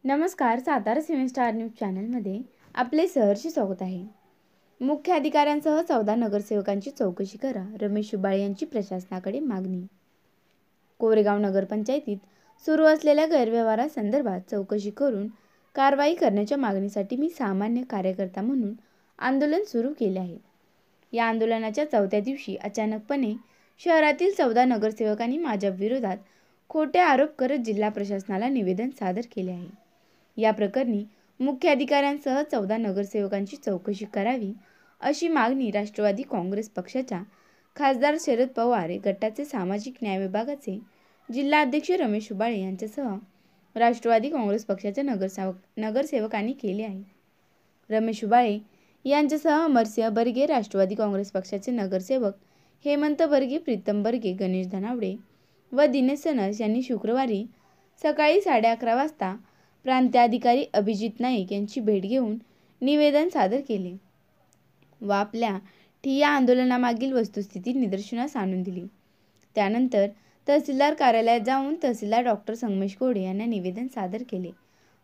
नमस्कार, Satara star news चॅनलमध्ये आपले सहर्ष स्वागत आहे। मुख्य अधिकाऱ्यांसह 14 नगरसेवकांची चौकशी करा, रमेश शुबाळे यांची प्रशासनाकडे मागणी। कोरेगाव नगरपंचायतीत सुरू असलेल्या गैरव्यवहारासंदर्भात चौकशी करून कारवाई करण्याच्या मागणीसाठी मी सामान्य कार्यकर्ता म्हणून आंदोलन सुरू केले आहे। या आंदोलनाच्या 4थ्या दिवशी अचानकपणे शहरातील 14 नगरसेवकांनी माझ्या विरोधात खोटे आरोप करत जिल्हा प्रशासनाला निवेदन सादर केले आहे। या प्रकरणी मुख्य अधिकाऱ्यांसह 14 नगरसेवकांची चौकशी करावी अशी मागणी राष्ट्रवादी काँग्रेस पक्षाच्या खासदार शरद पवार गटाचे सामाजिक न्याय विभागाचे जिल्हा अध्यक्ष रमेश शुबाळे यांच्यासह राष्ट्रवादी काँग्रेस पक्षाच्या नगरसेवकांनी केली आहे। रमेश शुबाळे यांच्यासह अमरसिंह बर्गे, राष्ट्रवादी काँग्रेस पक्षाचे नगरसेवक हेमंत बर्गे, प्रीतम बर्गे, गणेश धनावडे व दिनेश सनस यांनी शुक्रवारी सकाळी 11:30 वाजता प्रांताधिकारी अभिजित नाईक यांची भेट घेऊन निवेदन सादर केले व आपल्या ठिय्या आंदोलनामागील वस्तुस्थिती निदर्शनास आणून दिली। त्यानंतर तहसीलदार कार्यालयात जाऊन तहसीलदार डॉक्टर संगमेश कोडे यांना निवेदन सादर केले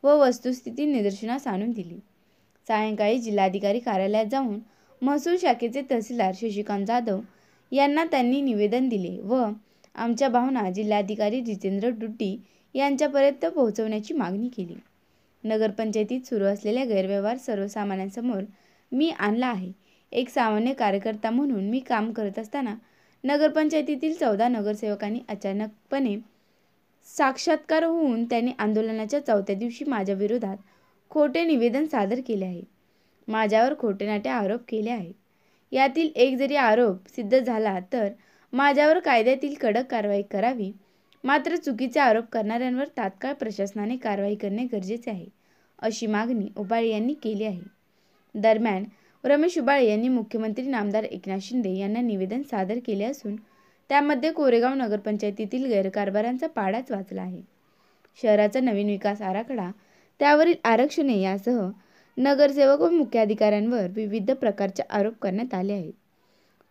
व वस्तुस्थिती निदर्शनास आणून दिली। सायंकाळी जिल्हाधिकारी कार्यालयात जाऊन महसूल शाखेचे तहसीलदार शशिकांत जाधव यांना त्यांनी निवेदन दिले व आमच्या भावना जिल्हाधिकारी जितेंद्र डुड्डी यांच्यापर्यंत पोहोचवण्याची मागणी केली। नगरपंचायतीत सुरू असलेल्या गैरव्यवहार सर्वसामान्यांसमोर मी आणला आहे। एक सामान्य कार्यकर्ता म्हणून मी काम करत असताना नगरपंचायतीतील 14 नगरसेवकांनी अचानकपणे साक्षात्कार होऊन त्यांनी आंदोलनाच्या 4थ्या दिवशी माझ्या विरोधात खोटे निवेदन सादर केले आहे। माझ्यावर खोटेनाटे आरोप केले आहेत। यातील एक जरी आरोप सिद्ध झाला तर माझ्यावर कायद्यातील कडक कारवाई करावी, मात्र चुकीचे आरोप करणाऱ्यांवर तात्काळ प्रशासनाने कारवाई करणे गरजेचे आहे, अशी मागणी उबाळे यांनी केली आहे। दरम्यान रमेश शुबाळे यांनी मुख्यमंत्री नामदार एकनाथ शिंदे यांना निवेदन सादर केले असून त्यामध्ये कोरेगाव नगरपंचायतीतील गैरकारभारांचा पाडाच वाचला आहे। शहराचा नवीन विकास आराखडा, त्यावरील आरक्षणे यासह नगरसेवक व मुख्य अधिकाऱ्यांवर विविध प्रकारचे आरोप करण्यात आले आहेत।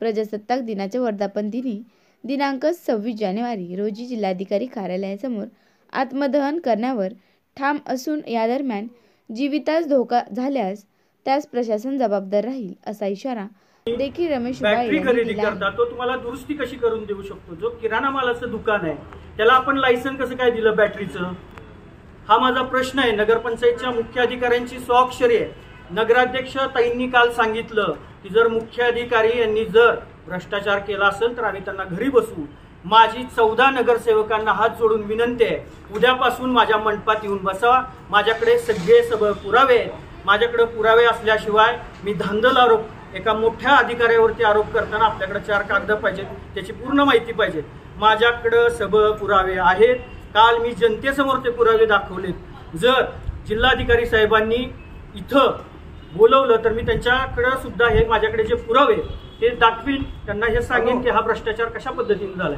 प्रजासत्ताक दिनाच्या वर्धापन दिनी दिनांक 26 जानेवारी रोजी जिल्हाधिकारी कार्यालयासमोर आत्मदहन करण्यावर ठाम असून या दरम्यान जीवितास धोका झाल्यास त्यास प्रशासन जबाबदार राहील, असा इशारा देखील रमेश शुबाळे यांनी दिला आहे। तो तुम्हाला दुरुस्ती कशी करून देऊ शकतो? जो किराणा मालाचं दुकान आहे त्याला आपण लायसन कसं काय दिलं बॅटरीचं? हा माझा प्रश्न आहे। नगरपंचायतच्या मुख्य अधिकाऱ्यांची स्वाक्षरी आहे। नगराध्यक्ष ताईंनी काल सांगितलं की जर मुख्य अधिकारी यांनी जर भ्रष्टाचार केला असेल तर आम्ही त्यांना घरी बसवू। माझी 14 नगरसेवकांना हात जोडून विनंती आहे, उद्यापासून माझ्या मंडपात येऊन बसावा। माझ्याकडे सगळे पुरावे आहेत। माझ्याकडे पुरावे असल्याशिवाय मी धांदल आरोप एका मोठ्या अधिकाऱ्यावरती आरोप करताना आपल्याकडे 4 कागद पाहिजेत, त्याची पूर्ण माहिती पाहिजे। माझ्याकडे सगळे पुरावे आहेत। काल मी जनतेसमोर ते पुरावे दाखवलेत। जर जिल्हाधिकारी साहेबांनी इथं बोलवलं तर मी त्यांच्याकडे सुद्धा हे माझ्याकडे जे पुरावे ते दाखवीन, त्यांना हे सांगेन की हा भ्रष्टाचार कशा पद्धतीने झालाय।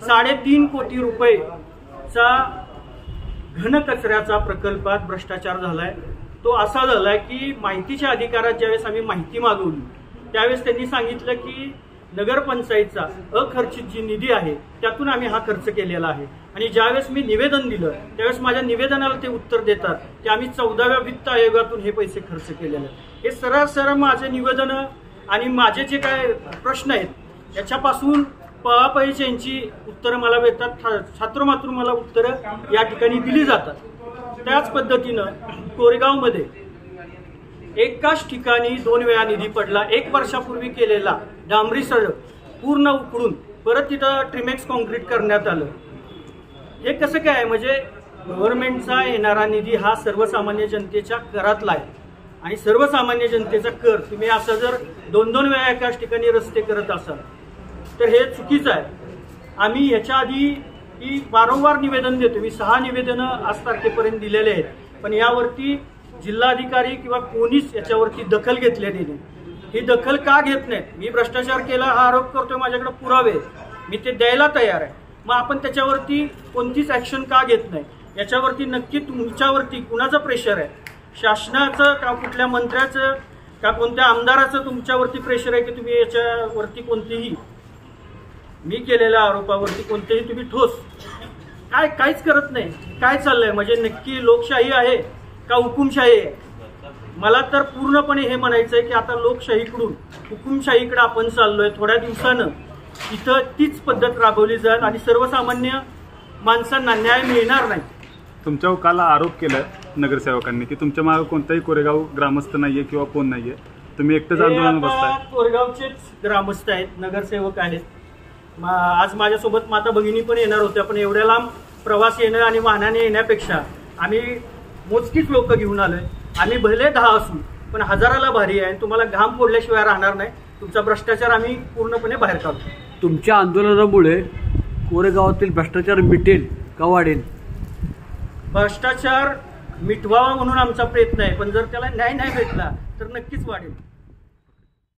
3.5 कोटी रुपयेचा घनकचऱ्याचा प्रकल्पात भ्रष्टाचार झालाय। तो असा झालाय की माहितीच्या अधिकारात ज्यावेळेस आम्ही माहिती मागवली त्यावेळेस त्यांनी सांगितलं की नगरपंचायतचा अखर्चित जी निधी आहे त्यातून आम्ही हा खर्च केलेला आहे। आणि ज्यावेळेस मी निवेदन दिलं त्यावेळेस माझ्या निवेदनाला ते उत्तर देतात की आम्ही 14व्या वित्त आयोगातून हे पैसे खर्च केलेले आहेत। हे सरळ माझे निवेदन आणि माझे जे काय प्रश्न आहेत याच्यापासून पळापळीची यांची उत्तरं मला मिळतात, छात्रमातून मला उत्तरं या ठिकाणी दिली जातात। त्याच पद्धतीनं कोरेगावमध्ये एकाच ठिकाणी 2 वेळा निधी पडला। 1 वर्षापूर्वी केलेला डांबरी सडक पूर्ण उकळून परत तिथं ट्रिमेक्स कॉन्क्रीट करण्यात आलं। हे कसं काय? म्हणजे गव्हर्नमेंटचा येणारा निधी हा सर्वसामान्य जनतेच्या करातला आहे आणि सर्वसामान्य जनतेचा कर तुम्ही असं जर 2-2 वेळा एकाच ठिकाणी रस्ते करत असाल तर हे चुकीचं आहे। आम्ही ह्याच्या आधी ही वारंवार निवेदन देतो। मी 6 निवेदनं आज तारखेपर्यंत दिलेले आहेत, पण यावरती जिल्हाधिकारी किंवा कोणीच याच्यावरती दखल घेतलेली नाही। ही दखल का घेत नाहीत? मी भ्रष्टाचार केला हा आरोप करतोय, माझ्याकडे पुरावे, मी ते द्यायला तयार आहे। मग आपण त्याच्यावरती कोणतीच ऍक्शन का घेत नाही? याच्यावरती नक्की तुमच्यावरती कुणाचं प्रेशर आहे? शासनाचं का कुठल्या मंत्र्याचं का कोणत्या आमदाराचं तुमच्यावरती प्रेशर आहे की तुम्ही याच्यावरती कोणतीही मी केलेल्या आरोपावरती कोणतेही तुम्ही ठोस काहीच करत नाही? काय चाललंय? म्हणजे नक्की लोकशाही आहे का हुकुमशाही आहे? मला तर पूर्णपणे हे म्हणायचं आहे की आता लोकशाहीकडून हुकुमशाहीकडे आपण चाललोय. थोड्या दिवसानं इथं तीच पद्धत राबवली जाईल आणि सर्वसामान्य माणसांना न्याय मिळणार नाही. तुमच्यावर काल आरोप केला नगरसेवकांनी की तुमच्या मागे कोणताही कोरेगाव ग्रामस्थ नाहीये किंवा कोण नाहीये, तुम्ही एकटेच आंदोलन बसताय. कोरेगावचेच ग्रामस्थ आहेत, नगरसेवक आहेत. आज माझ्यासोबत माता भगिनी पण येणार होत्या, पण एवढ्या लांब प्रवास येणं आणि वाहनाने येण्यापेक्षा आम्ही मोजकीच लोक घेऊन आलोय. आम्ही भले 10 असू पण हजाराला भारी आहे. तुम्हाला घाम फोडल्याशिवाय राहणार नाही. तुमचा भ्रष्टाचार आम्ही पूर्णपणे बाहेर काढू. तुमच्या आंदोलनामुळे कोरेगावातील भ्रष्टाचार मिटेल का वाढेल? भ्रष्टाचार मिटवावा म्हणून आमचा प्रयत्न आहे, पण जर त्याला न्याय नाही भेटला तर नक्कीच वाढेल.